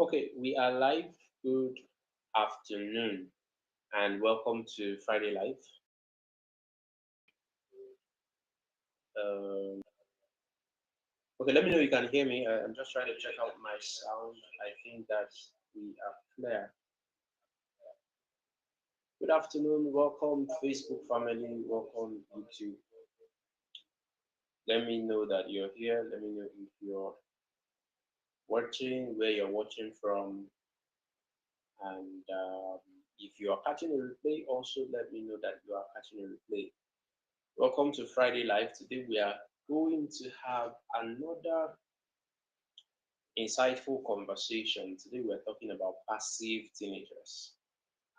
Okay, we are live. Good afternoon and welcome to Friday Live. Um, okay, let me know you can hear me. I'm just trying to check out my sound. I think that we are clear. Good afternoon. Welcome, Facebook family. Welcome, YouTube. Let me know that you're here. Let me know if you're watching, where you're watching from, and if you are catching a replay, also let me know that you are catching a replay. Welcome to Friday Live. Today we are going to have another insightful conversation. Today we're talking about passive teenagers.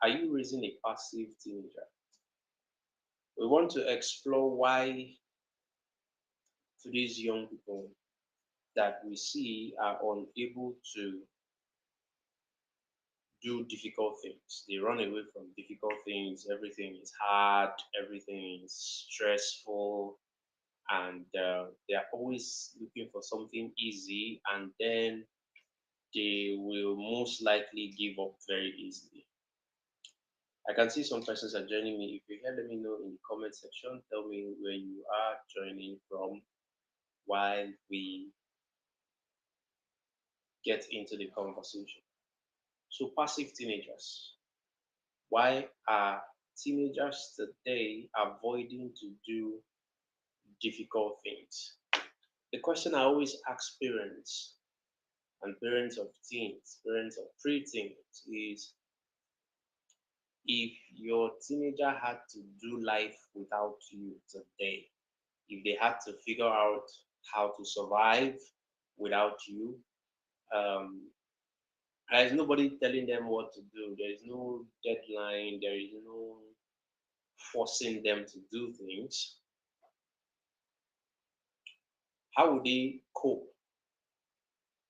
Are you raising a passive teenager? We want to explore why today's young people that we see are unable to do difficult things. They run away from difficult things. Everything is hard, everything is stressful, and they are always looking for something easy, and then they will most likely give up very easily. I can see some persons are joining me. If you're here, let me know in the comment section. Tell me where you are joining from while we get into the conversation. So, passive teenagers. Why are teenagers today avoiding to do difficult things? The question I always ask parents and parents of teens, parents of preteens is, if your teenager had to do life without you today, if they had to figure out how to survive without you, um, there's nobody telling them what to do. There is no deadline. There is no forcing them to do things. How would they cope?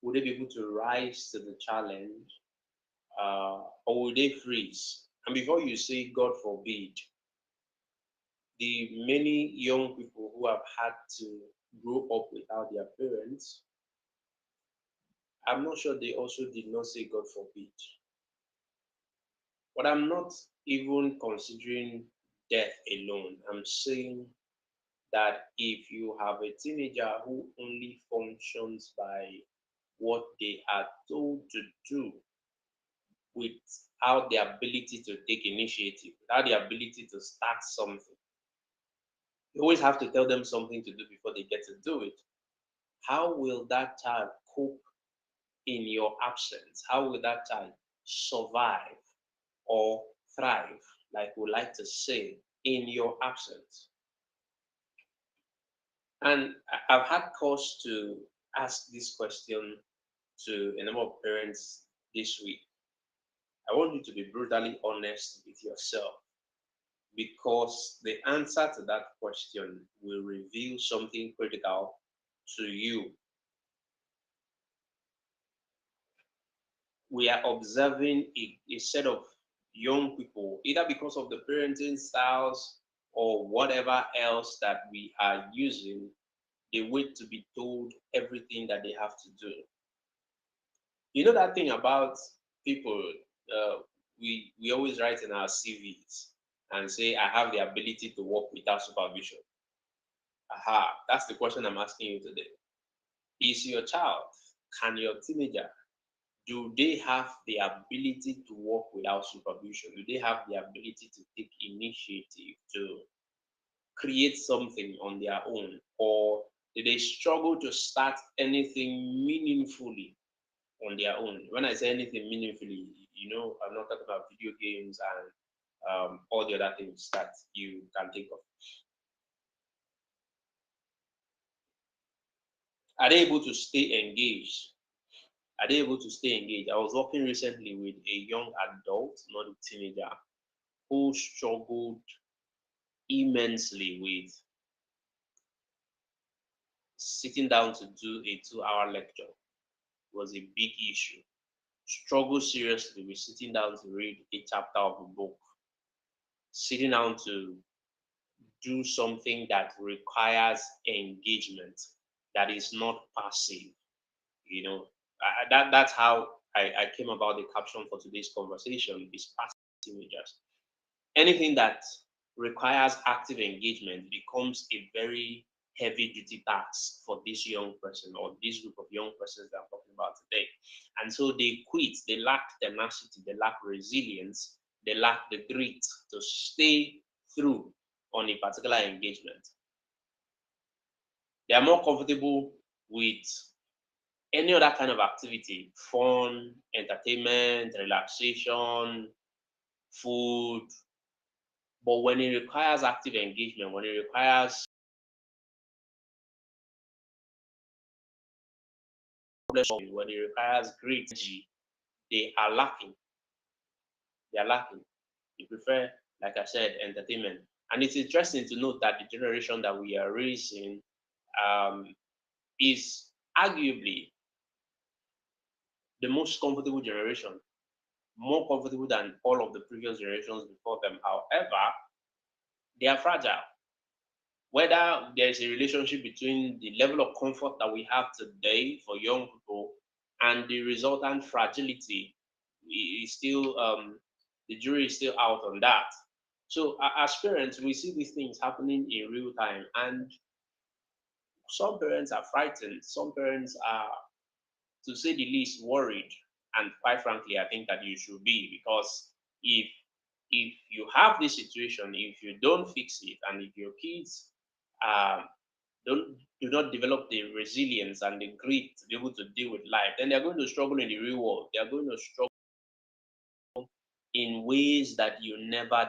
Would they be able to rise to the challenge, or would they freeze? And before you say, God forbid, the many young people who have had to grow up without their parents, I'm not sure they also did not say God forbid. But I'm not even considering death alone. I'm saying that if you have a teenager who only functions by what they are told to do without the ability to take initiative, without the ability to start something, you always have to tell them something to do before they get to do it. How will that child cope in your absence? How will that child survive or thrive, like we like to say, in your absence? And I've had cause to ask this question to a number of parents this week. I want you to be brutally honest with yourself, because the answer to that question will reveal something critical to you. We are observing a set of young people, either because of the parenting styles or whatever else that we are using, they wait to be told everything that they have to do. You know that thing about people, uh, we always write in our CVs and say, I have the ability to work without supervision. Aha, that's the question I'm asking you today. Is your child, can your teenager, do they have the ability to work without supervision? Do they have the ability to take initiative to create something on their own? Or do they struggle to start anything meaningfully on their own? When I say anything meaningfully, I'm not talking about video games and all the other things that you can think of. Are they able to stay engaged? Are they able to stay engaged? I was working recently with a young adult, not a teenager, who struggled immensely with sitting down to do a 2 hour lecture. It was a big issue. Struggled seriously with sitting down to read a chapter of a book, sitting down to do something that requires engagement, that is not passive. That's how I came about the caption for today's conversation is passive teenagers. Anything that requires active engagement becomes a very heavy duty task for this young person or this group of young persons that I'm talking about today. And so they quit, they lack tenacity, they lack resilience, they lack the grit to stay through on a particular engagement. They are more comfortable with any other kind of activity, fun, entertainment, relaxation, food. But when it requires active engagement, when it requires problem solving, when it requires great energy, they are lacking. They are lacking. They prefer, like I said, entertainment. And it's interesting to note that the generation that we are raising um, is arguably the most comfortable generation, more comfortable than all of the previous generations before them. However, they are fragile. Whether there's a relationship between the level of comfort that we have today for young people and the resultant fragility is still the jury is still out on that. So as parents, we see these things happening in real time, and some parents are frightened. Some parents are, to say the least, worried. And quite frankly, I think that you should be, because if you have this situation, if you don't fix it, and if your kids um, don't do not develop the resilience and the grit to be able to deal with life, then they're going to struggle in the real world. They are going to struggle in ways that you never.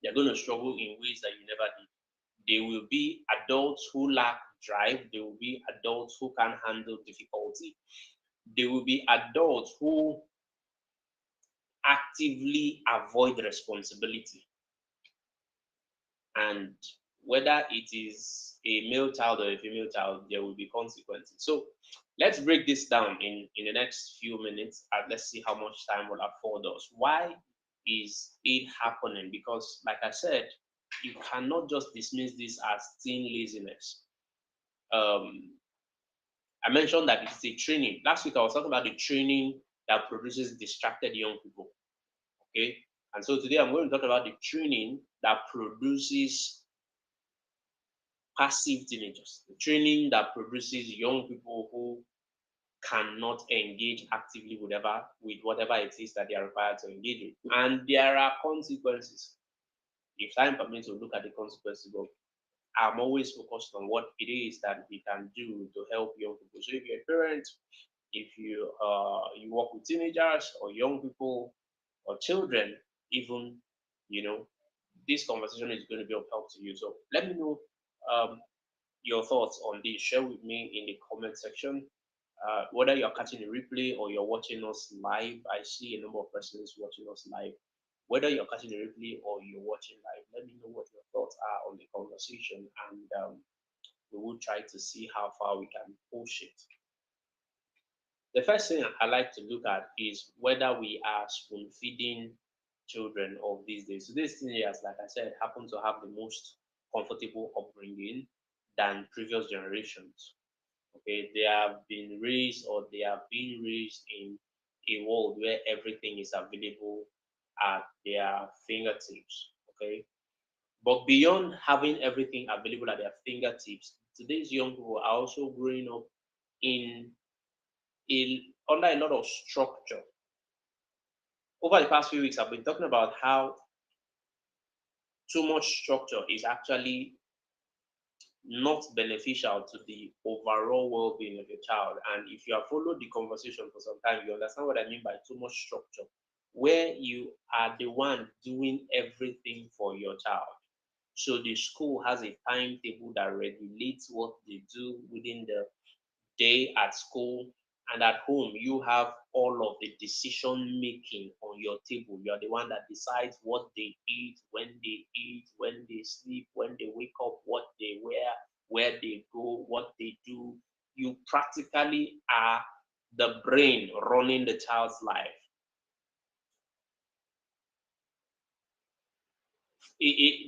They're going to struggle in ways that you never did. They will be adults who lack drive. They will be adults who can handle difficulty. They will be adults who actively avoid responsibility. And whether it is a male child or a female child, there will be consequences. So let's break this down in the next few minutes, and let's see how much time will afford us. Why is it happening? Because, like I said, you cannot just dismiss this as teen laziness. Um, I mentioned that it's a training. Last week I was talking about the training that produces distracted young people. Okay, and so today I'm going to talk about the training that produces passive teenagers, the training that produces young people who cannot engage actively with whatever it is that they are required to engage in. And there are consequences. If time permits, to look at the consequences, but I'm always focused on what it is that we can do to help young people. So if you're a parent, if you work with teenagers or young people or children, even, you know, this conversation is going to be of help to you. So let me know um, your thoughts on this. Share with me in the comment section. Whether you're catching a replay or you're watching us live, I see a number of persons watching us live. Whether you're catching a replay or you're watching live, let me know what your thoughts are on the conversation, and we will try to see how far we can push it. The first thing I like to look at is whether we are spoon feeding children of these days. So these teenagers, like I said, happen to have the most comfortable upbringing than previous generations. Okay, they have been raised, or they have been raised in a world where everything is available at their fingertips. Okay, but beyond having everything available at their fingertips, today's young people are also growing up in under a lot of structure. Over the past few weeks, I've been talking about how too much structure is actually not beneficial to the overall well-being of your child. And if you have followed the conversation for some time, you understand what I mean by too much structure, where you are the one doing everything for your child. So the school has a timetable that regulates what they do within the day at school, and at home you have all of the decision making on your table. You're the one that decides what they eat, when they sleep, when they wake up, what they wear, where they go, what they do. You practically are the brain running the child's life.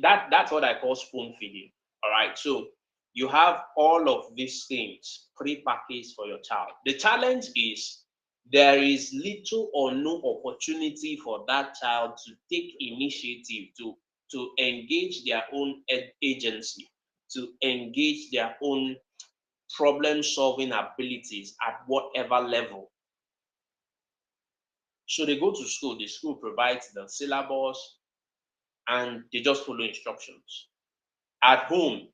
That's what I call spoon feeding. All right, so you have all of these things pre-packaged for your child. The challenge is there is little or no opportunity for that child to take initiative, to engage their own agency, to engage their own problem solving abilities at whatever level. So they go to school, the school provides the syllabus, and they just follow instructions. At home,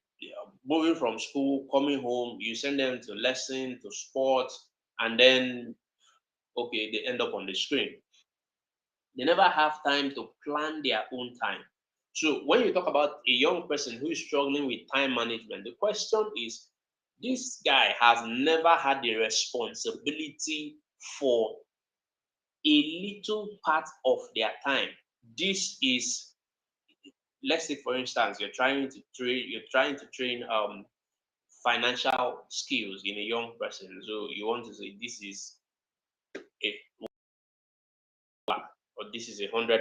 moving from school, coming home, you send them to lesson, to sports, and then, okay, they end up on the screen. They never have time to plan their own time. So when you talk about a young person who is struggling with time management, the question is, this guy has never had the responsibility for a little part of their time. This is, let's say for instance, you're trying to train financial skills in a young person. So you want to say this is a or this is $100,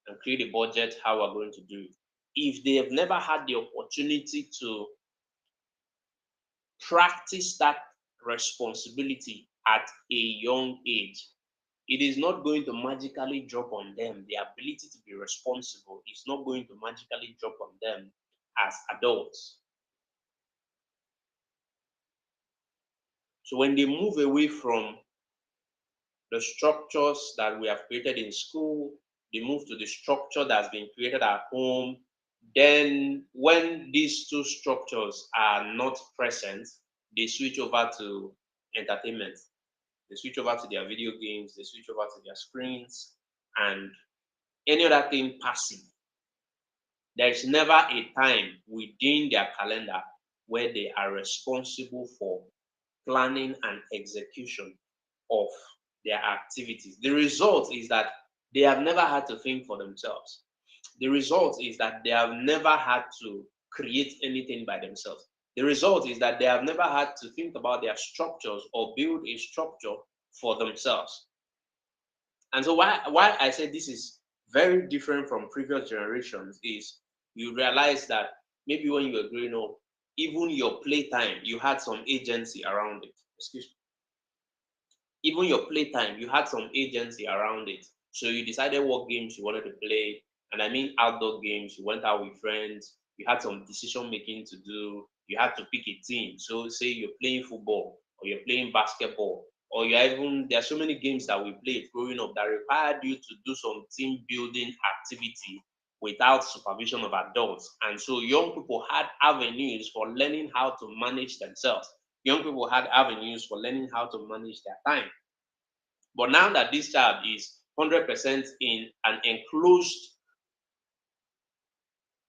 and create a budget how we're going to do it. If they have never had the opportunity to practice that responsibility at a young age, it is not going to magically drop on them. The ability to be responsible is not going to magically drop on them as adults. So when they move away from the structures that we have created in school, they move to the structure that's been created at home. Then, when these two structures are not present, they switch over to entertainment. They switch over to their video games, they switch over to their screens, and any other thing passive. There is never a time within their calendar where they are responsible for planning and execution of their activities. The result is that they have never had to think for themselves. The result is that they have never had to create anything by themselves. The result is that they have never had to think about their structures or build a structure for themselves. And so why I say this is very different from previous generations is you realize that maybe when you were growing up, even your playtime, you had some agency around it. Excuse me. Even your playtime, you had some agency around it. So you decided what games you wanted to play. And I mean outdoor games, you went out with friends, you had some decision making to do, you had to pick a team. So say you're playing football or you're playing basketball, or you're even there are so many games that we played growing up that required you to do some team building activity without supervision of adults. And so young people had avenues for learning how to manage themselves. Young people had avenues for learning how to manage their time. But now that this child is 100% in an enclosed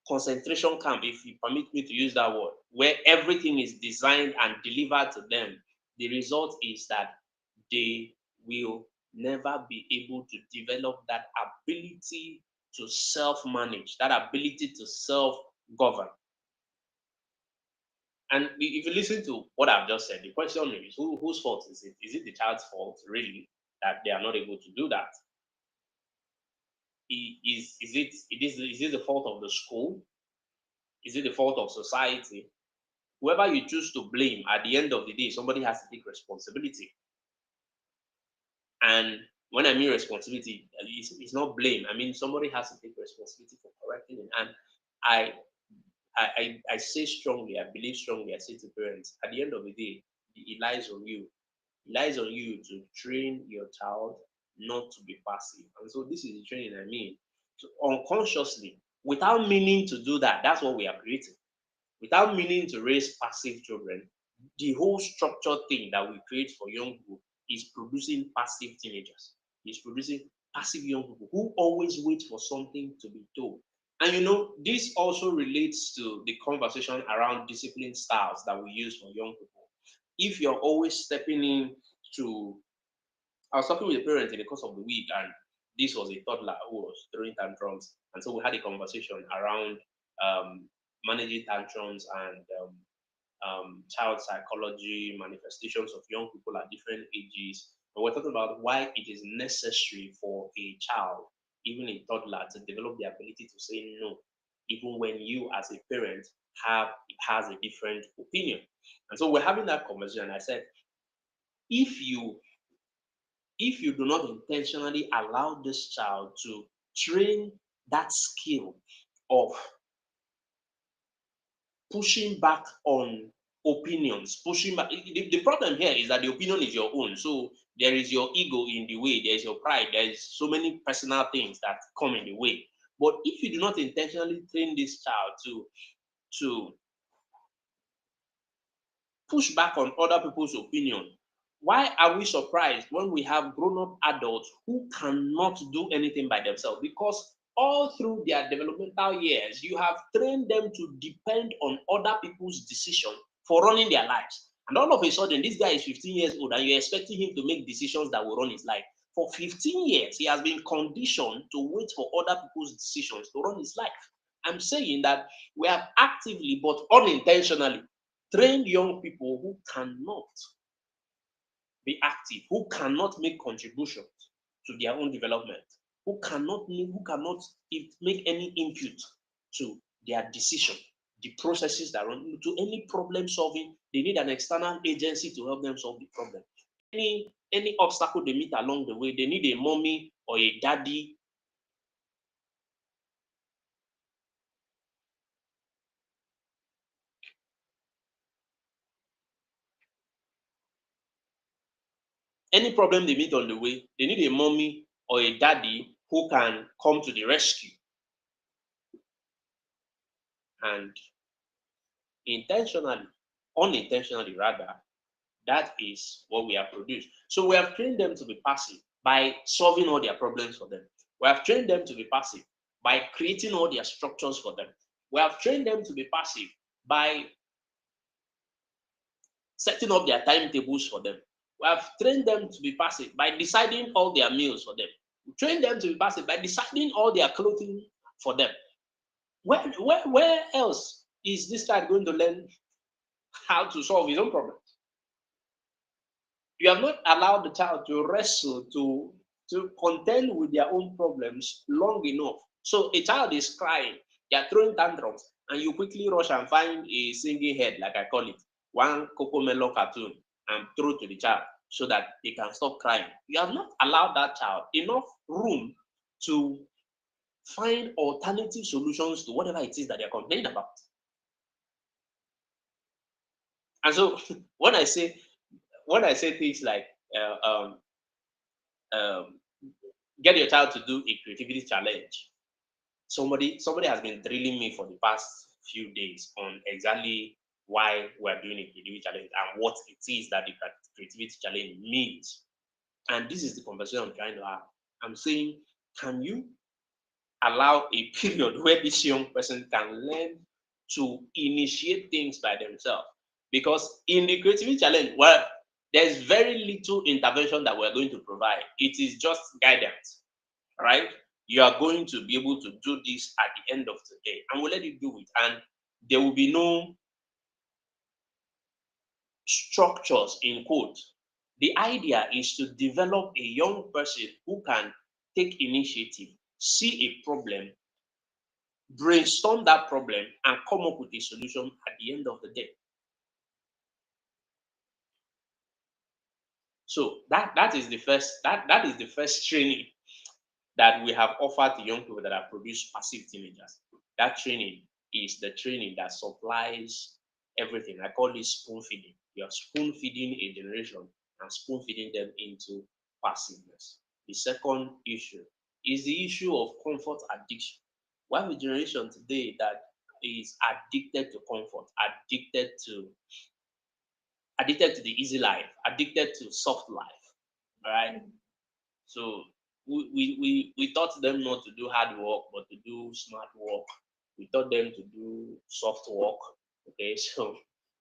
concentration camp, if you permit me to use that word, where everything is designed and delivered to them, the result is that they will never be able to develop that ability to self manage, that ability to self govern. And if you listen to what I've just said, the question is whose fault is it? Is it the child's fault, really, that they are not able to do that? Is it the fault of the school? Is it the fault of society? Whoever you choose to blame, at the end of the day, somebody has to take responsibility. And when I mean responsibility, it's not blame. I mean somebody has to take responsibility for correcting it. And I I say strongly, I believe strongly, I say to parents, at the end of the day, it lies on you. It lies on you to train your child not to be passive. And so this is the training I mean. So unconsciously, without meaning to do that, that's what we are creating. Without meaning to raise passive children, the whole structured thing that we create for young people is producing passive teenagers. Is producing passive young people who always wait for something to be told. And this also relates to the conversation around discipline styles that we use for young people. If you're always stepping in to, I was talking with a parent in the course of the week, and this was a toddler who was throwing tantrums. And so we had a conversation around managing tantrums and child psychology, manifestations of young people at different ages. And we're talking about why it is necessary for a child, even a toddler, to develop the ability to say no, even when you, as a parent, has a different opinion. And so we're having that conversation. And I said, if you if you do not intentionally allow this child to train that skill of pushing back on opinions, pushing back. The problem here is that the opinion is your own. So there is your ego in the way, there's your pride, there's so many personal things that come in the way. But if you do not intentionally train this child to push back on other people's opinion, why are we surprised when we have grown-up adults who cannot do anything by themselves? Because all through their developmental years, you have trained them to depend on other people's decision for running their lives. And all of a sudden, this guy is 15 years old and you're expecting him to make decisions that will run his life. For 15 years, he has been conditioned to wait for other people's decisions to run his life. I'm saying that we have actively but unintentionally trained young people who cannot be active, who cannot make contributions to their own development, who cannot make any input to their decision, the processes that run to any problem solving. They need an external agency to help them solve the problem. Any obstacle they meet along the way, they need a mommy or a daddy. Any problem they meet on the way, they need a mommy or a daddy who can come to the rescue. And intentionally, unintentionally rather, that is what we have produced. So we have trained them to be passive by solving all their problems for them. We have trained them to be passive by creating all their structures for them. We have trained them to be passive by setting up their timetables for them. We have trained them to be passive by deciding all their meals for them. We train them to be passive by deciding all their clothing for them. Where else is this child going to learn how to solve his own problem? You have not allowed the child to wrestle, to contend with their own problems long enough. So a child is crying, they are throwing tantrums, and you quickly rush and find a singing head, like I call it, one Cocomelon cartoon, and throw to the child so that they can stop crying. You have not allowed that child enough room to find alternative solutions to whatever it is that they're complaining about. And so when I say things like uh, um, um, get your child to do a creativity challenge. Somebody has been drilling me for the past few days on exactly why we're doing a creativity challenge and what it is that the creativity challenge means. And this is the conversation I'm trying to have. I'm saying, can you allow a period where this young person can learn to initiate things by themselves? Because in the creativity challenge, well, there's very little intervention that we're going to provide. It is just guidance, right? You are going to be able to do this at the end of the day, and we'll let you do it. And there will be no structures in quote. The idea is to develop a young person who can take initiative, see a problem, brainstorm that problem, and come up with a solution at the end of the day. So that is the first training that we have offered to young people that have produced passive teenagers. That training is the training that supplies everything. I call it spoon feeding. You're spoon feeding a generation and spoon feeding them into passiveness. The second issue is the issue of comfort addiction. We have a generation today that is addicted to comfort, addicted to the easy life, addicted to soft life. All right. So we taught them not to do hard work, but to do smart work. We taught them to do soft work. Okay, so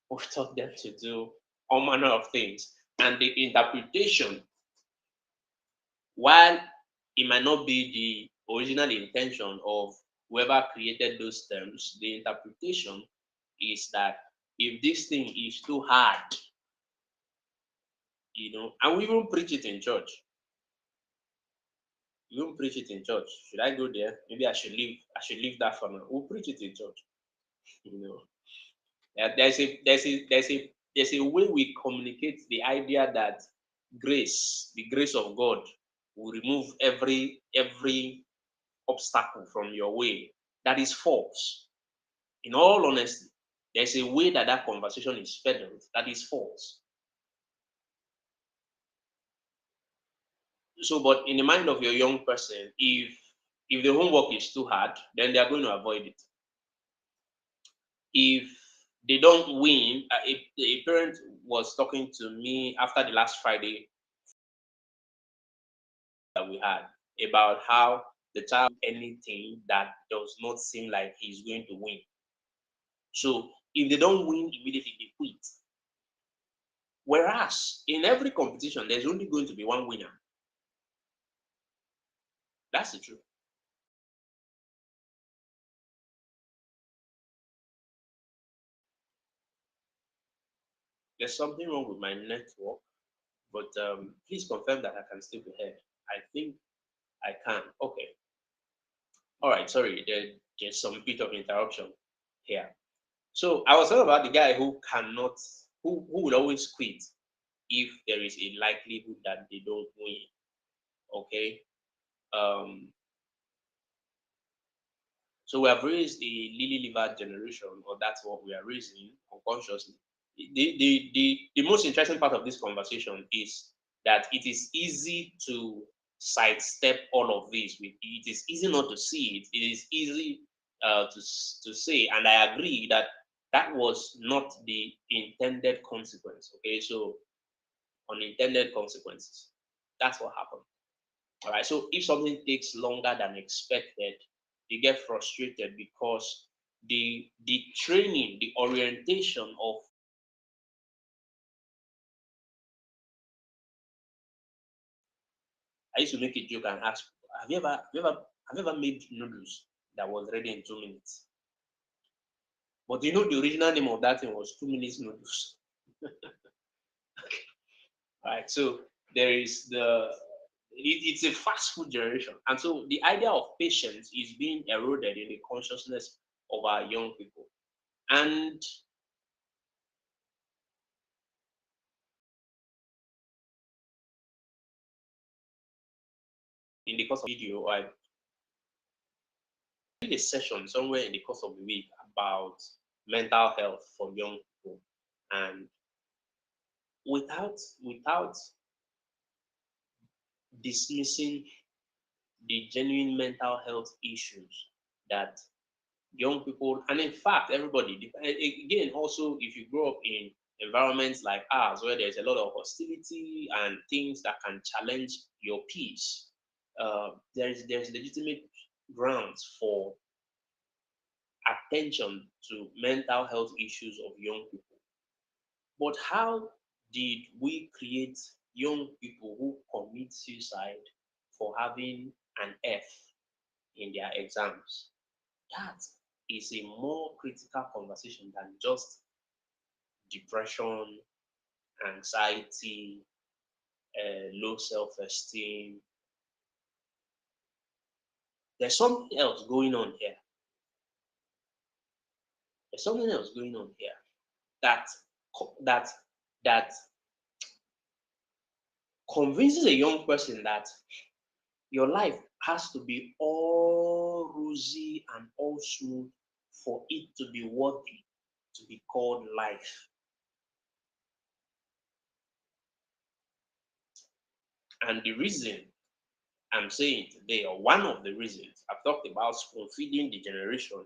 we taught them to do all manner of things. And the interpretation, while it might not be the original intention of whoever created those terms, the interpretation is that if this thing is too hard, and we even preach it in church. You don't preach it in church. Should I go there? Maybe I should leave that for now. We'll preach it in church. You know, there's a way we communicate the idea that grace, the grace of God, will remove every obstacle from your way. That is false. In all honesty, there's a way that that conversation is peddled that is false. So, but in the mind of your young person, if the homework is too hard, then they are going to avoid it. If they don't win, a parent was talking to me after the last Friday that we had about how the child anything that does not seem like he's going to win. So if they don't win immediately, they quit. Whereas in every competition, there's only going to be one winner. That's the truth. There's something wrong with my network, but please confirm that I can still be heard. I think I can. Okay. All right. Sorry, there's some bit of interruption here. So I was talking about the guy who cannot, who would always quit if there is a likelihood that they don't win. Okay. Um, so we have raised a lily livered generation, or that's what we are raising unconsciously. The most interesting part of this conversation is that it is easy to sidestep all of this. It is easy not to see it. It is easy to say, and I agree that that was not the intended consequence. Okay, so unintended consequences. That's what happened. All right. So if something takes longer than expected, they get frustrated because the training, the orientation of I used to make a joke and ask, have you ever made noodles that was ready in 2 minutes? But you know the original name of that thing was 2 minutes noodles. Right. So there is it's a fast food generation. And so the idea of patience is being eroded in the consciousness of our young people. And in the course of the video, I did a session somewhere in the course of the week about mental health for young people. And without dismissing the genuine mental health issues that young people, and in fact, everybody, again, also, if you grow up in environments like ours where there's a lot of hostility and things that can challenge your peace, there's legitimate grounds for attention to mental health issues of young people. But how did we create young people who commit suicide for having an F in their exams? That is a more critical conversation than just depression, anxiety, low self esteem. There's something else going on here. There's something else going on here that that that convinces a young person that your life has to be all rosy and all smooth for it to be worthy to be called life. And the reason I'm saying today, or one of the reasons I've talked about spoon feeding the generation,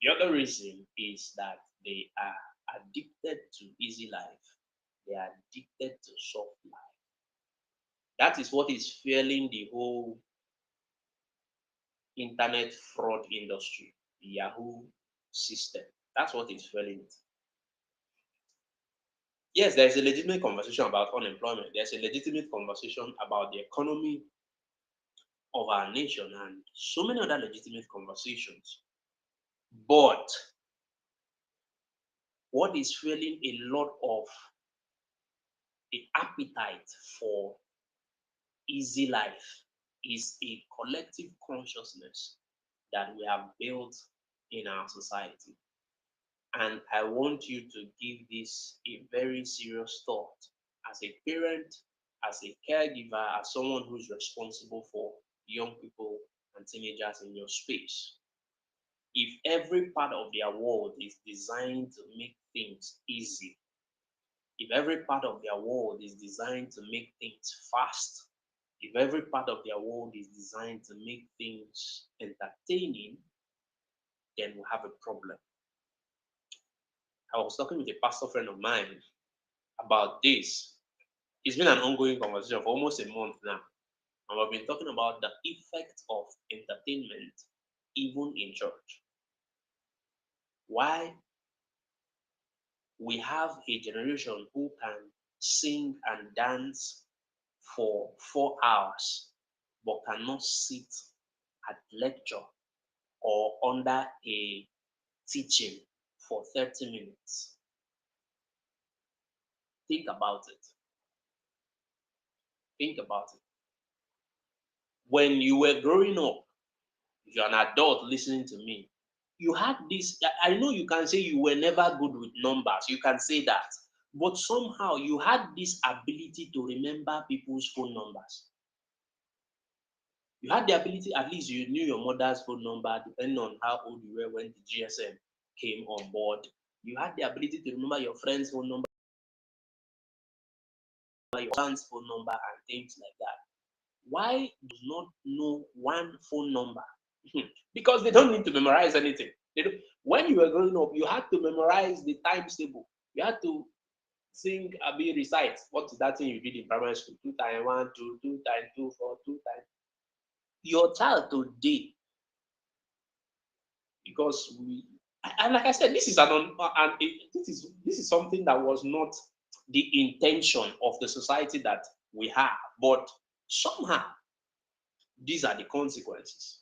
the other reason is that they are addicted to easy life. They are addicted to soft life. That is what is fueling the whole internet fraud industry, the Yahoo system. That's what is fueling it. Yes, there's a legitimate conversation about unemployment. There's a legitimate conversation about the economy of our nation and so many other legitimate conversations. But what is fueling a lot of the appetite for easy life is a collective consciousness that we have built in our society. And I want you to give this a very serious thought as a parent, as a caregiver, as someone who's responsible for young people and teenagers in your space, if every part of their world is designed to make things easy, if every part of their world is designed to make things fast, if every part of their world is designed to make things entertaining, then we have a problem. I was talking with a pastor friend of mine about this. It's been an ongoing conversation for almost a month now. And we've been talking about the effect of entertainment even in church. Why we have a generation who can sing and dance for 4 hours but cannot sit at lecture or under a teaching for 30 minutes. Think about it. Think about it. When you were growing up, if you're an adult listening to me, you had this. I know you can say you were never good with numbers, you can say that, but somehow you had this ability to remember people's phone numbers. You had the ability, at least you knew your mother's phone number, depending on how old you were when the GSM came on board. You had the ability to remember your friend's phone number, your son's phone number, and things like that. Why do not know one phone number? Because they don't need to memorize anything. They don't, when you were growing up, you had to memorize the times table. You had to sing, recite. What is that thing you did in primary school? 2 times 1, 2, 2 times 2, 4, 2 times. Your child today, because we, and like I said, this is this is something that was not the intention of the society that we have, but somehow these are the consequences.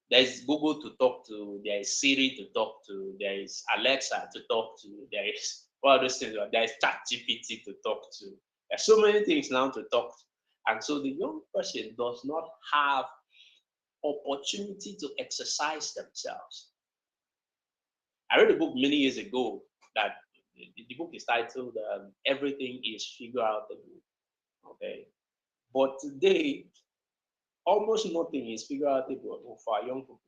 There is Google to talk to, there is Siri to talk to, there is Alexa to talk to, there is all those things, there is ChatGPT to talk to. There's so many things now to talk to. And so the young person does not have opportunity to exercise themselves. I read a book many years ago that the book is titled Everything is Figure Outable. Okay. But today, almost nothing is figure outable for our young people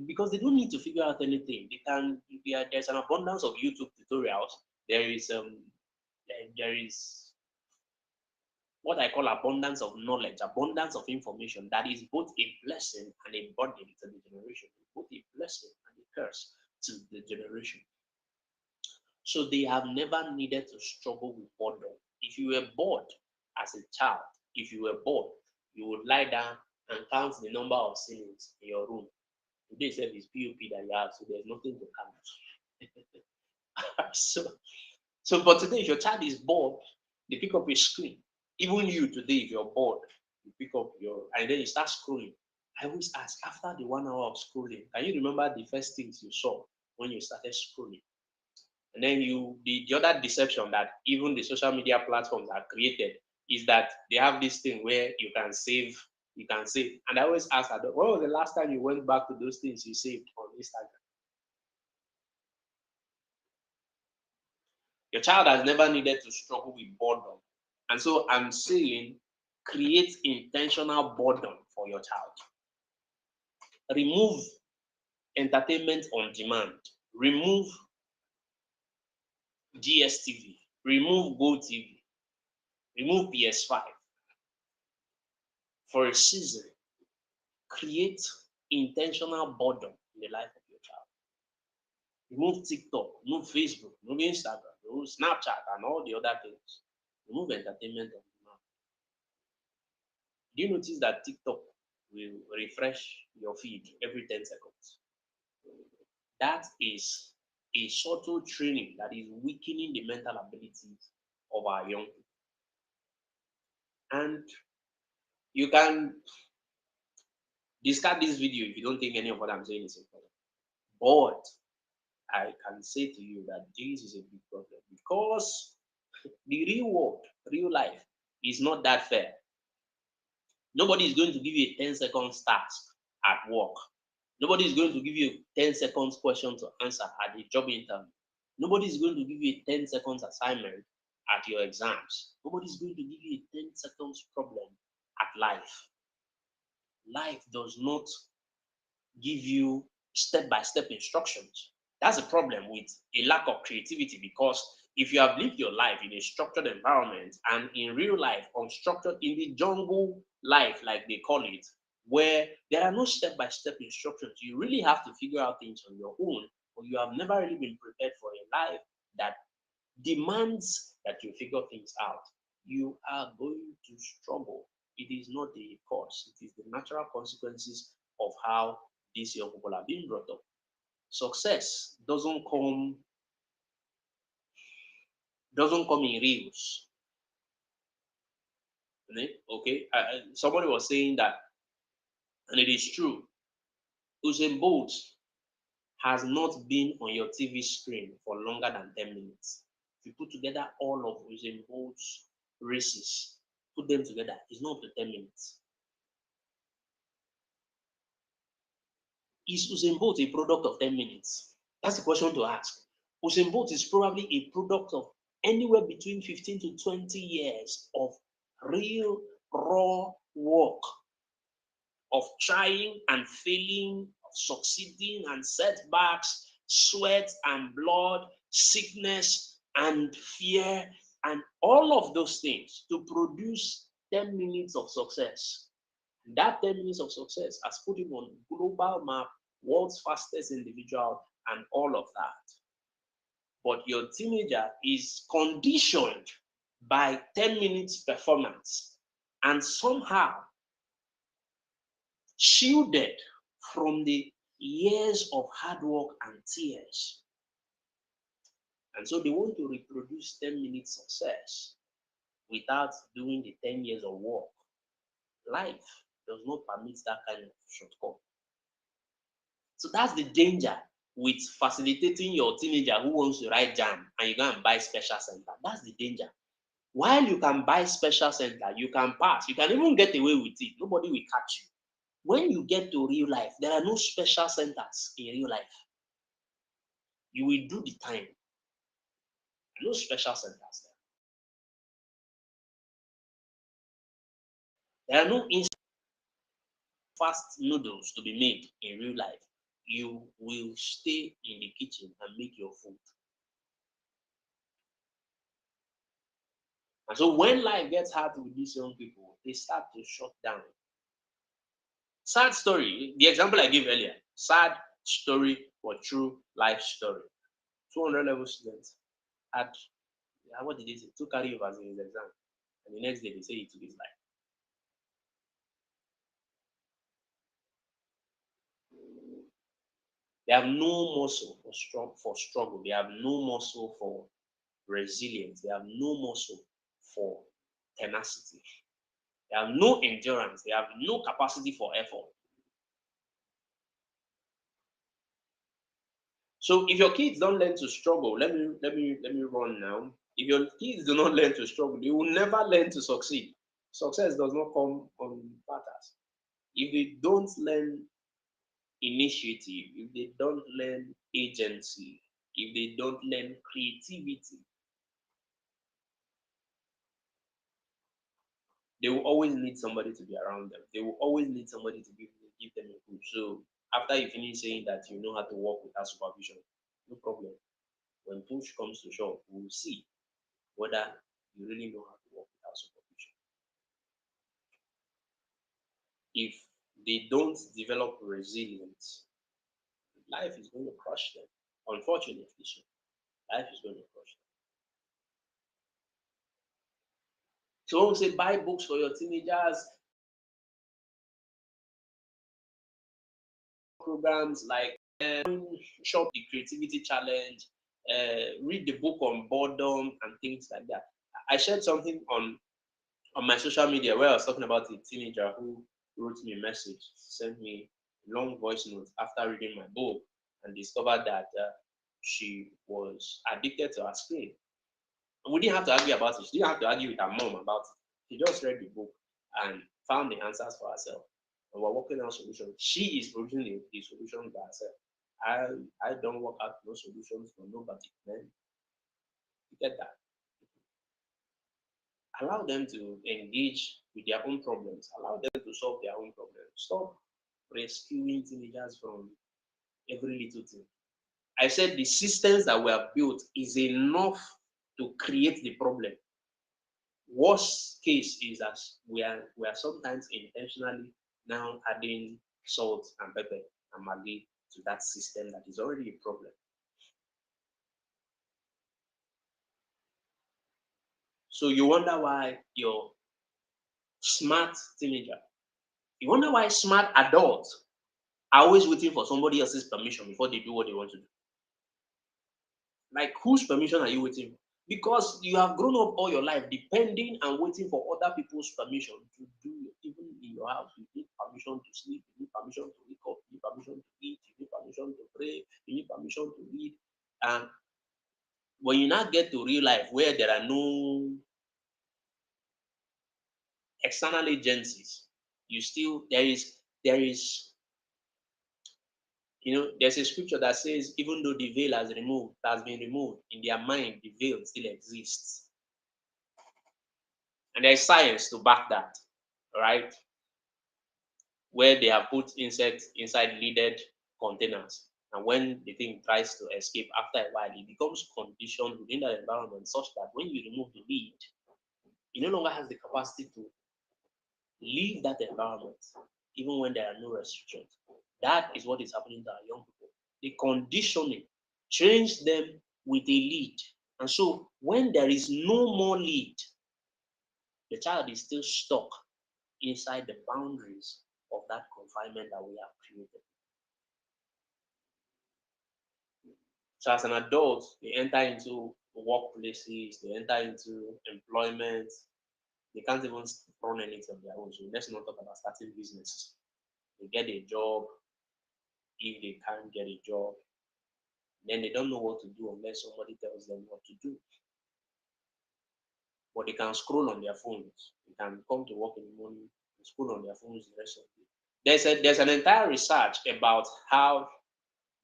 because they don't need to figure out anything. There's an abundance of YouTube tutorials. There is what I call abundance of knowledge, abundance of information that is both a blessing and a burden to the generation, both a blessing and a curse to the generation. So they have never needed to struggle with boredom. If you were bored as a child, if you were bored, you would lie down and count the number of ceilings in your room. Today itself is POP that you have, so there's nothing to count. so but today, if your child is bored, they pick up a screen. Even you today, if you're bored, you pick up and then you start scrolling. I always ask, after the 1 hour of scrolling, can you remember the first things you saw when you started scrolling? And then the other deception that even the social media platforms have created is that they have this thing where you can save. And I always ask, when was the last time you went back to those things you saved on Instagram? Your child has never needed to struggle with boredom. And so I'm saying, create intentional boredom for your child. Remove entertainment on demand. Remove DSTV. Remove GoTV. Remove PS5. For a season, create intentional boredom in the life of your child. Remove TikTok, remove Facebook, remove Instagram, remove Snapchat, and all the other things. Remove entertainment on demand. Do you notice that TikTok will refresh your feed every 10 seconds? That is a subtle training that is weakening the mental abilities of our young people. And you can discard this video if you don't think any of what I'm saying is important. But I can say to you that this is a big problem because the real world, real life, is not that fair. Nobody is going to give you a 10-second task at work. Nobody is going to give you a 10 seconds question to answer at the job interview. Nobody is going to give you a 10 seconds assignment at your exams. Nobody's going to give you a 10 seconds problem at life. Life does not give you step-by-step instructions. That's the problem with a lack of creativity, because if you have lived your life in a structured environment and in real life, unstructured, in the jungle life, like they call it, where there are no step-by-step instructions, you really have to figure out things on your own, or you have never really been prepared for a life that demands that you figure things out. You are going to struggle. It is not a cause, it is the natural consequences of how these young people are being brought up. Success doesn't come in reels. Okay, somebody was saying that, and it is true. Usain Bolt has not been on your TV screen for longer than 10 minutes. If you put together all of Usain Bolt's races, put them together, it's not up to 10 minutes. Is Usain Bolt a product of 10 minutes? That's the question to ask. Usain Bolt is probably a product of anywhere between 15 to 20 years of real raw work, of trying and failing, of succeeding and setbacks, sweat and blood, sickness and fear, and all of those things to produce 10 minutes of success. That 10 minutes of success has put him on global map, world's fastest individual, and all of that. But your teenager is conditioned by 10 minutes performance and somehow shielded from the years of hard work and tears. And so they want to reproduce 10 minutes success without doing the 10 years of work. Life does not permit that kind of shortcut. So that's the danger with facilitating your teenager who wants to write jam and you go and buy special center. That's the danger. While you can buy special center, you can pass. You can even get away with it. Nobody will catch you. When you get to real life, there are no special centers in real life. You will do the time. No special centers there. There are no instant fast noodles to be made in real life. You will stay in the kitchen and make your food. And so when life gets hard with these young people, they start to shut down. Sad story. The example I gave earlier. Sad story for true life story. 200 level students had, what did they say? 2 carryovers in his exam. And the next day they say he took his life. They have no muscle for struggle. They have no muscle for resilience. They have no muscle for tenacity. They have no endurance. They have no capacity for effort. So if your kids don't learn to struggle, let me run now. If your kids do not learn to struggle, they will never learn to succeed. Success does not come on platters. If they don't learn initiative, if they don't learn agency, if they don't learn creativity, they will always need somebody to be around them. They will always need somebody to give them a push. So after you finish saying that you know how to work without supervision, no problem. When push comes to shove, we'll see whether you really know how to work without supervision. If they don't develop resilience, life is going to crush them. Unfortunately, life is going to crush them. So when we say buy books for your teenagers, programs like Shop the Creativity Challenge, read the book on boredom and things like that. I shared something on my social media where I was talking about a teenager who wrote me a message, sent me a long voice note after reading my book and discovered that she was addicted to her screen. And we didn't have to argue about it. She didn't have to argue with her mom about it. She just read the book and found the answers for herself. And we're working out solutions. She is producing the solution by herself. I don't work out no solutions for nobody, man. You get that? Allow them to engage with their own problems. Allow them to solve their own problems. Stop rescuing teenagers from every little thing. I said the systems that we have built is enough to create the problem. Worst case is that we are sometimes intentionally now adding salt and pepper and maggi to that system that is already a problem. So you wonder why your smart teenager, you wonder why smart adults are always waiting for somebody else's permission before they do what they want to do. Like, whose permission are you waiting for? Because you have grown up all your life depending and waiting for other people's permission to do it. Even in your house, you need permission to sleep, you need permission to wake up, you need permission to eat, you need permission to pray, you need permission to read. And when you now get to real life where there are no external agencies, you still there is there's a scripture that says, even though the veil has been removed, in their mind the veil still exists. And there's science to back that, right? Where they have put insects inside leaded containers. And when the thing tries to escape after a while, it becomes conditioned within that environment such that when you remove the lid, it no longer has the capacity to leave that environment, even when there are no restrictions. That is what is happening to our young people. The conditioning trains them with a lead. And so when there is no more lead, the child is still stuck inside the boundaries of that confinement that we have created. So as an adult, they enter into workplaces, they enter into employment, they can't even run anything on their own. So let's not talk about starting businesses. They get a job. If they can't get a job, then they don't know what to do unless somebody tells them what to do. But they can scroll on their phones. They can come to work in the morning and scroll on their phones the rest of the day. There's an entire research about how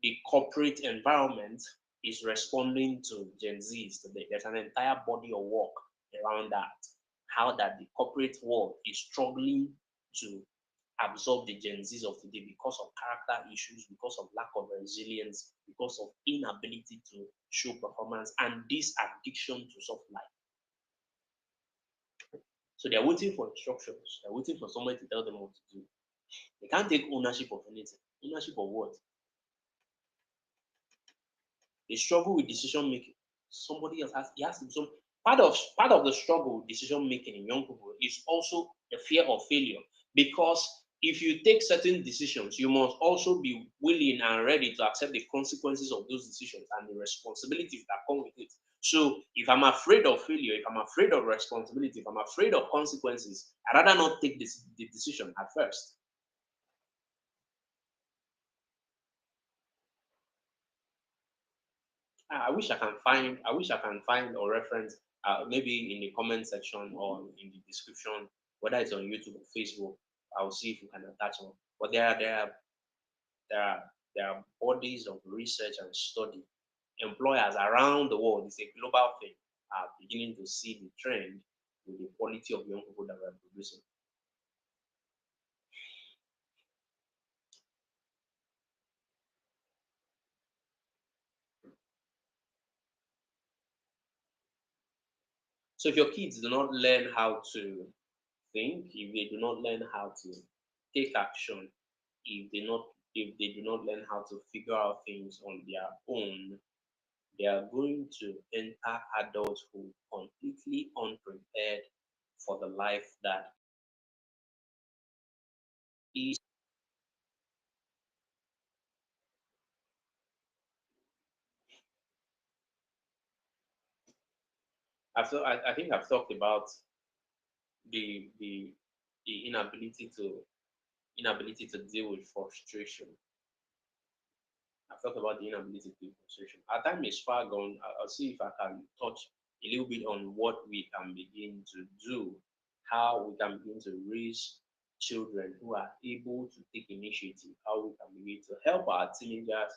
the corporate environment is responding to Gen Zs today. There's an entire body of work around that. How that the corporate world is struggling to absorb the Gen Zs of today because of character issues, because of lack of resilience, because of inability to show performance, and this addiction to soft life. So they're waiting for instructions. They're waiting for somebody to tell them what to do. They can't take ownership of anything. Ownership of what? They struggle with decision making. Somebody else has to be some part of the struggle with decision making in young people is also the fear of failure. Because if you take certain decisions, you must also be willing and ready to accept the consequences of those decisions and the responsibilities that come with it. So if I'm afraid of failure, if I'm afraid of responsibility, if I'm afraid of consequences, I'd rather not take the decision at first. I wish I can find or reference maybe in the comment section or in the description, whether it's on YouTube or Facebook. I'll see if you can attach one. But there are there are bodies of research and study. Employers around the world, it's a global thing, are beginning to see the trend with the quality of young people that we're producing. So if your kids do not learn how to think, if they do not learn how to take action, if they do not learn how to figure out things on their own, they are going to enter adulthood completely unprepared for the life that is. I think I've talked about the the the inability to deal with frustration. I've talked about the inability to deal with frustration. Our time is far gone. I'll see if I can touch a little bit on what we can begin to do, how we can begin to raise children who are able to take initiative, how we can begin to help our teenagers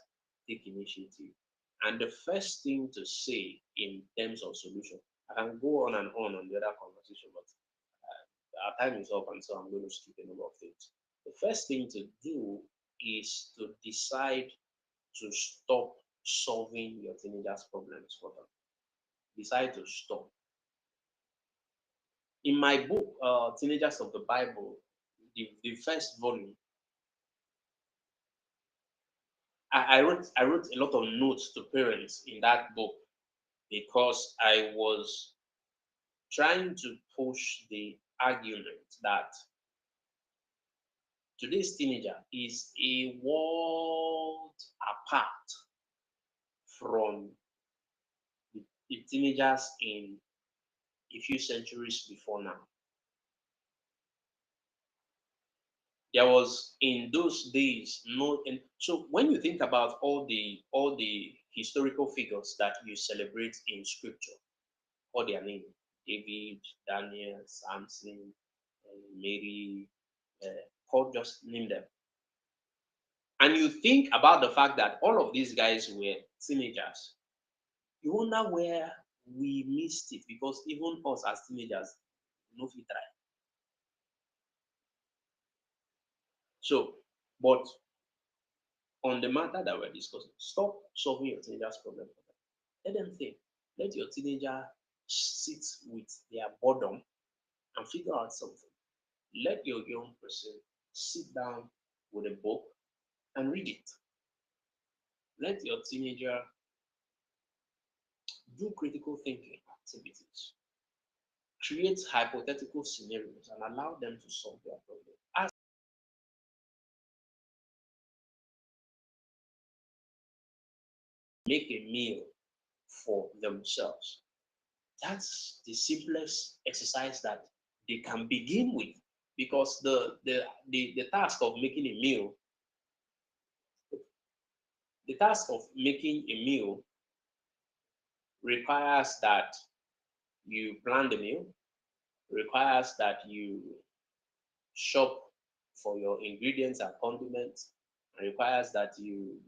take initiative. And the first thing to say in terms of solution, I can go on the other conversation, but our time is up, and so I'm going to skip a number of things. The first thing to do is to decide to stop solving your teenagers' problems for them. Decide to stop. In my book, Teenagers of the Bible, the first volume, I wrote a lot of notes to parents in that book because I was trying to push the argument that today's teenager is a world apart from the teenagers in a few centuries before now. There was in those days no, and so when you think about all the historical figures that you celebrate in scripture, all their names, David, Daniel, Samson, Mary, Paul, just name them. And you think about the fact that all of these guys were teenagers, you wonder where we missed it, because even us as teenagers, no fit try. So, but on the matter that we're discussing, stop solving your teenager's problem for them. Let them think. Let your teenager sit with their boredom and figure out something. Let your young person sit down with a book and read it. Let your teenager do critical thinking activities. Create hypothetical scenarios and allow them to solve their problem. As make a meal for themselves. That's the simplest exercise that they can begin with, because the task of making a meal, the task of making a meal requires that you plan the meal, requires that you shop for your ingredients and condiments, and requires that you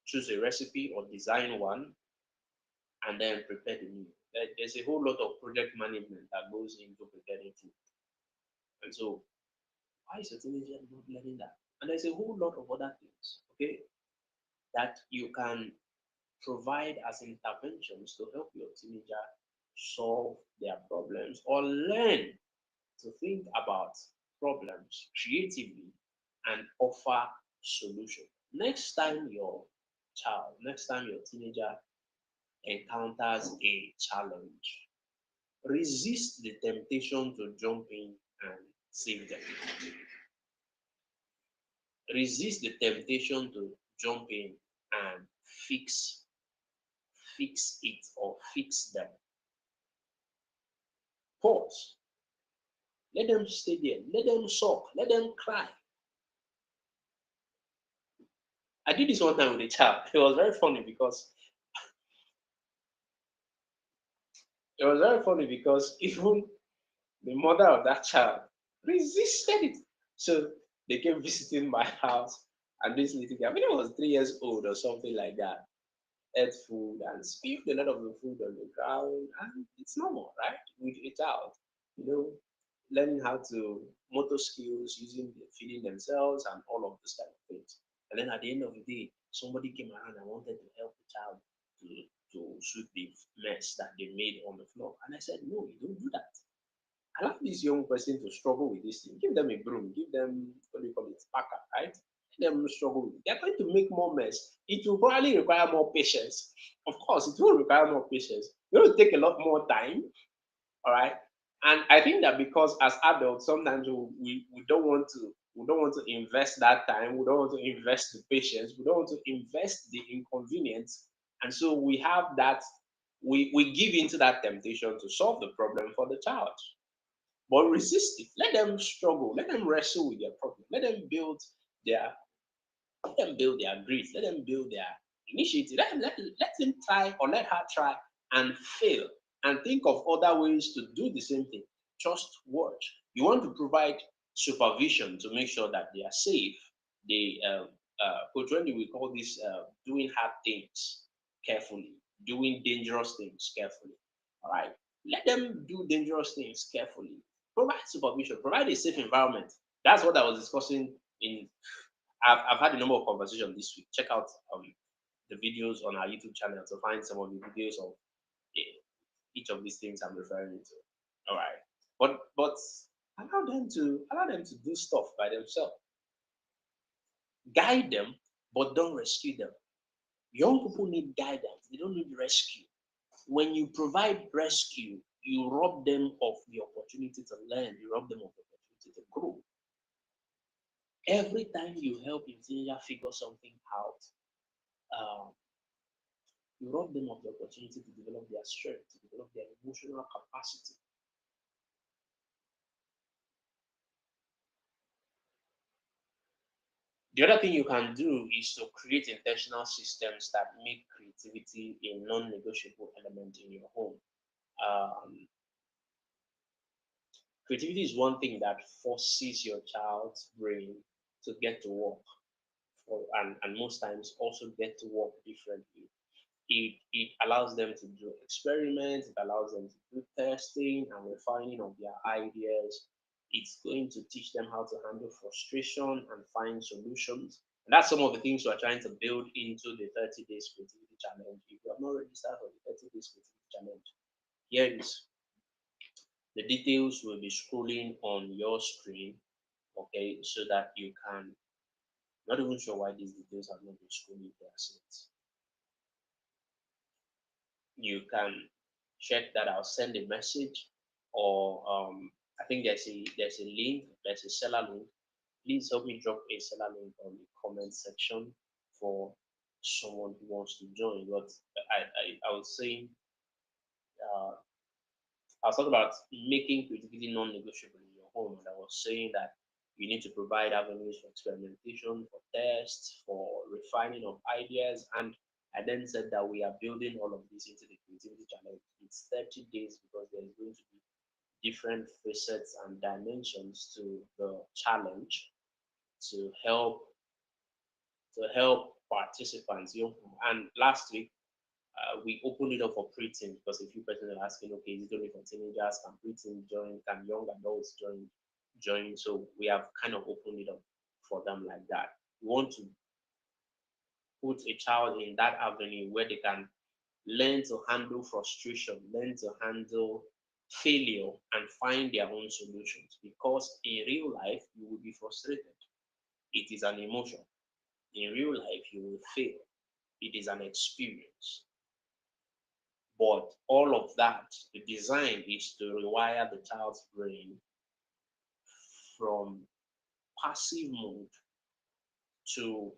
choose a recipe or design one and then prepare the meal. There's a whole lot of project management that goes into preparing food. And so, why is a teenager not learning that? And there's a whole lot of other things, okay, that you can provide as interventions to help your teenager solve their problems or learn to think about problems creatively and offer solution. Next time your teenager encounters a challenge, resist the temptation to jump in and save them. Resist the temptation to jump in and fix it or fix them. Pause. Let them stay there. Let them sulk. Let them cry. I did this one time with a child. It was very funny because even the mother of that child resisted it. So they came visiting my house, and this little girl, I think it was 3 years old or something like that, ate food and spilled a lot of the food on the ground. And it's normal, right? With a child, you know, learning how to motor skills, feeding themselves, and all of those kind of things. And then at the end of the day, somebody came around and wanted to help the child to, to sweep the mess that they made on the floor. And I said, no, you don't do that. Allow this young person to struggle with this thing. Give them a broom, give them, what do you call it, packer, right? Let them struggle with it. They're going to make more mess. It will probably require more patience. Of course, it will require more patience. It will take a lot more time, all right? And I think that because as adults, sometimes we don't want to invest that time, we don't want to invest the patience, we don't want to invest the inconvenience. And so we have that, we give into that temptation to solve the problem for the child. But resist it. Let them struggle. Let them wrestle with their problem. Their let them build their grit. Let them build their initiative. Let them try, or let her try and fail, and think of other ways to do the same thing. Just watch. You want to provide supervision to make sure that they are safe. They Coach Wendy, we call this doing hard things carefully. doing dangerous things carefully. All right. Let them do dangerous things carefully. Provide supervision, provide a safe environment. That's what I was discussing in. I've had a number of conversations this week. Check out the videos on our YouTube channel to find some of the videos of each of these things I'm referring to. All right. But allow them to do stuff by themselves. Guide them, but don't rescue them. Young people need guidance, they don't need rescue. When you provide rescue, you rob them of the opportunity to learn, you rob them of the opportunity to grow. Every time you help a teenager figure something out, um, you rob them of the opportunity to develop their strength, to develop their emotional capacity. The other thing you can do is to create intentional systems that make creativity a non negotiable element in your home. Um, Creativity is one thing that forces your child's brain to get to work, and most times also get to work differently. It allows them to do experiments, it allows them to do testing and refining of their ideas. It's going to teach them how to handle frustration and find solutions. And that's some of the things we're trying to build into the 30 days creativity challenge. If you have not registered for the 30 days creativity challenge, here is the details will be scrolling on your screen, okay, so that you can, not even sure why these details have not been scrolling there since. You can check that. I'll send a message, or I think there's a link, there's a seller link. Please help me drop a seller link on the comment section for someone who wants to join. But I was saying, uh, I was talking about making creativity non-negotiable in your home, and I was saying that you need to provide avenues for experimentation, for tests, for refining of ideas, and I then said that we are building all of this into the creativity challenge. It's 30 days because there's going to be different facets and dimensions to the challenge to help participants. And last week we opened it up for preteen because a few persons are asking, okay, is it only for teenagers? Can preteen join? Can young adults join? So we have kind of opened it up for them like that. We want to put a child in that avenue where they can learn to handle frustration, learn to handle failure, and find their own solutions. Because in real life, you will be frustrated. It is an emotion. In real life, you will fail. It is an experience. But all of that, the design is to rewire the child's brain from passive mode to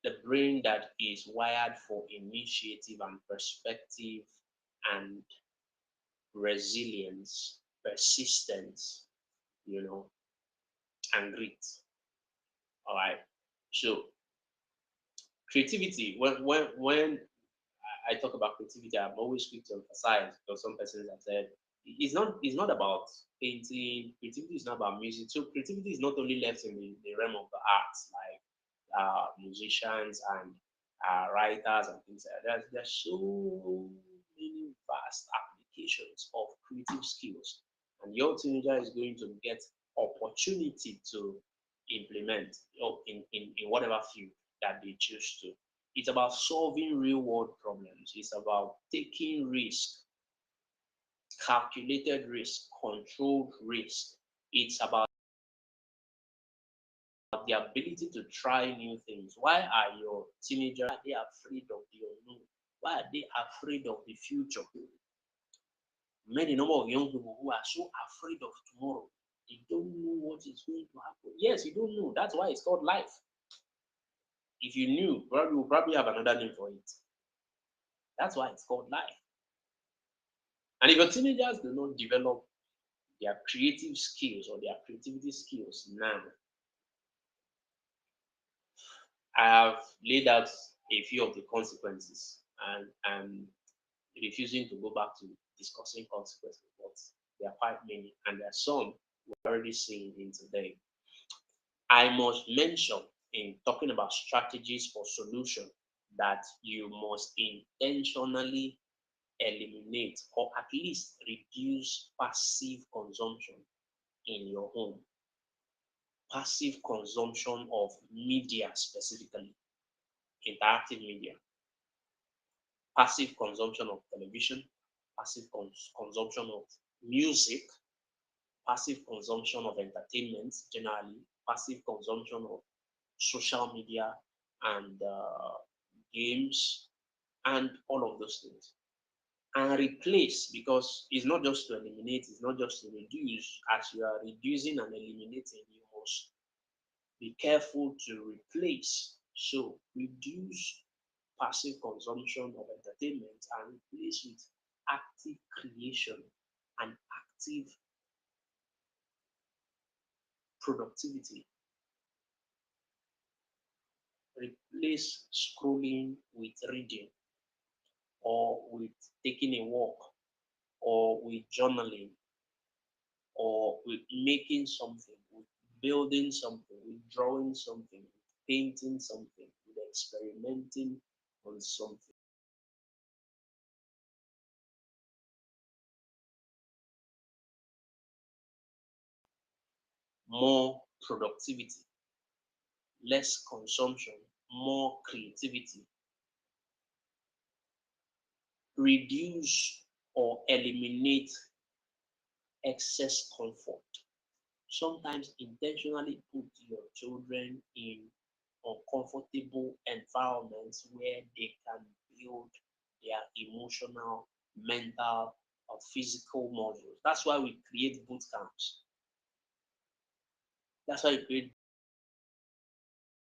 the brain that is wired for initiative and perspective and resilience, persistence, you know, and grit. All right. So creativity, when I talk about creativity, I'm always quick to emphasize because some persons have said it's not about painting. Creativity is not about music. So creativity is not only left in the realm of the arts, like musicians and writers and things like that. There's so many vast applications of creative skills, and your teenager is going to get opportunity to implement in whatever field that they choose to. It's about solving real world problems. It's about taking risk, calculated risk, controlled risk. It's about the ability to try new things. Why are your teenagers are they afraid of the unknown? Why are they afraid of the future? Many number of young people who are so afraid of tomorrow. They don't know what is going to happen. Yes, you don't know. That's why it's called life. If you knew, you will probably have another name for it. That's why it's called life. And if your teenagers do not develop their creative skills or their creativity skills now, I have laid out a few of the consequences, and I'm refusing to go back to discussing consequences, but there are quite many, and there are some we're already seeing in today. I must mention in talking about strategies for solution that you must intentionally eliminate or at least reduce passive consumption in your home. Passive consumption of media, specifically interactive media, passive consumption of television, passive consumption of music, passive consumption of entertainment generally, passive consumption of social media and games, and all of those things. And replace, because it's not just to eliminate, it's not just to reduce. As you are reducing and eliminating, you must be careful to replace. So reduce passive consumption of entertainment and replace with active creation and active productivity. Replace scrolling with reading or with taking a walk or with journaling or with making something, with building something, with drawing something, with painting something, with experimenting on something. More productivity, less consumption, more creativity. Reduce or eliminate excess comfort. Sometimes intentionally put your children in uncomfortable environments where they can build their emotional, mental, or physical muscles. That's why we create boot camps. That's why we create,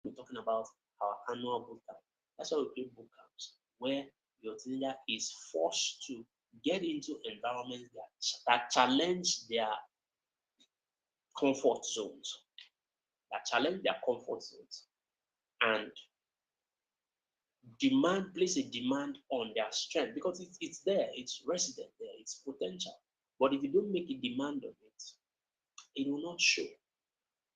we're talking about our annual boot camp. That's why we create boot camps where your teenager is forced to get into environments that challenge their comfort zones, and place a demand on their strength, because it's there, it's resident there, it's potential. But if you don't make a demand on it, it will not show.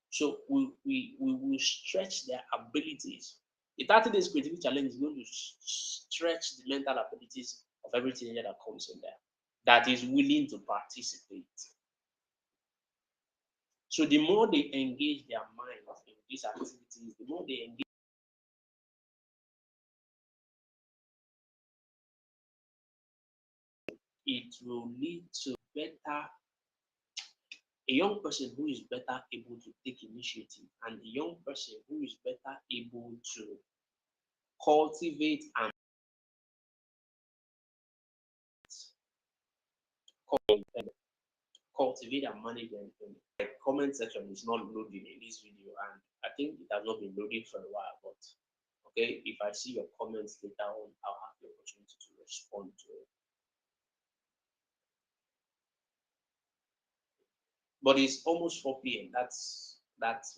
So we will stretch their abilities. The 30 days creativity challenge is going to stretch the mental abilities of every teenager that comes in there, that is willing to participate. So the more they engage their minds in these activities, the more they engage, it will lead to better, a young person who is better able to take initiative, and a young person who is better able to cultivate and manage them. The comment section is not loading in this video, and I think it has not been loaded for a while. But okay, if I see your comments later on, I'll have the opportunity to respond to it. But it's almost 4 p.m. That's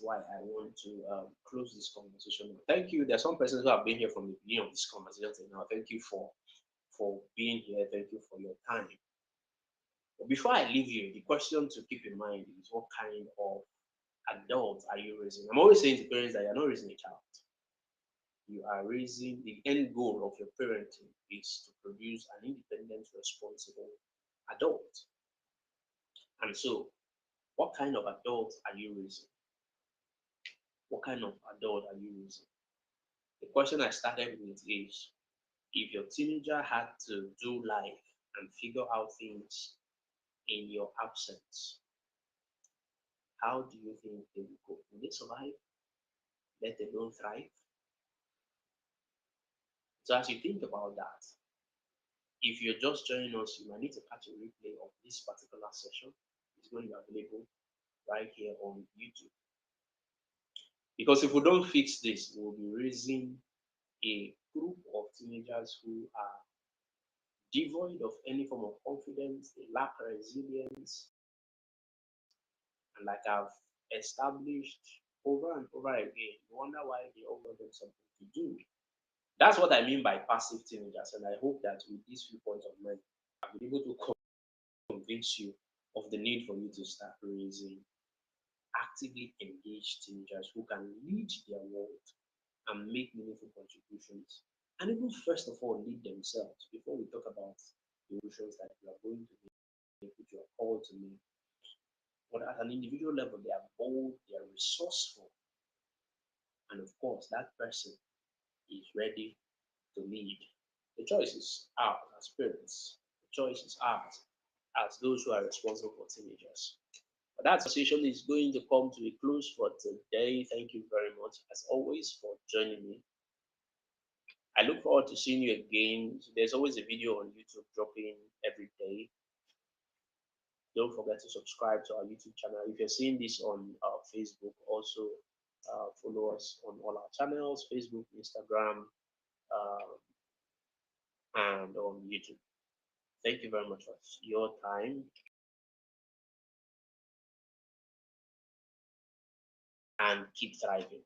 why I want to close this conversation. Thank you. There are some persons who have been here from the beginning of this conversation now. Thank you for being here. Thank you for your time. But before I leave you, the question to keep in mind is, what kind of adult are you raising? I'm always saying to parents that you're not raising a child. You are raising, the end goal of your parenting is to produce an independent, responsible adult. And so, what kind of adult are you raising? What kind of adult are you raising? The question I started with is, if your teenager had to do life and figure out things in your absence, how do you think they will cope? Will they survive, let alone thrive? So as you think about that, if you're just joining us, you might need to catch a replay of this particular session. It's going to be available right here on YouTube. Because if we don't fix this, we'll be raising a group of teenagers who are devoid of any form of confidence, they lack resilience, and like I've established over and over again, you wonder why they all want something to do. That's what I mean by passive teenagers, and I hope that with these few points of mine, I'll be able to convince you of the need for you to start raising actively engaged teenagers who can lead their world and make meaningful contributions and even first of all lead themselves before we talk about the decisions that you are going to make, which you are called to make. But at an individual level, they are bold, they are resourceful, and of course, that person is ready to lead. The choice is ours as parents. The choice is ours as those who are responsible for teenagers. But that conversation is going to come to a close for today. Thank you very much, as always, for joining me. I look forward to seeing you again. There's always a video on YouTube dropping every day. Don't forget to subscribe to our YouTube channel. If you're seeing this on Facebook, also follow us on all our channels, Facebook, Instagram, uh, and on YouTube. Thank you very much for your time and keep thriving.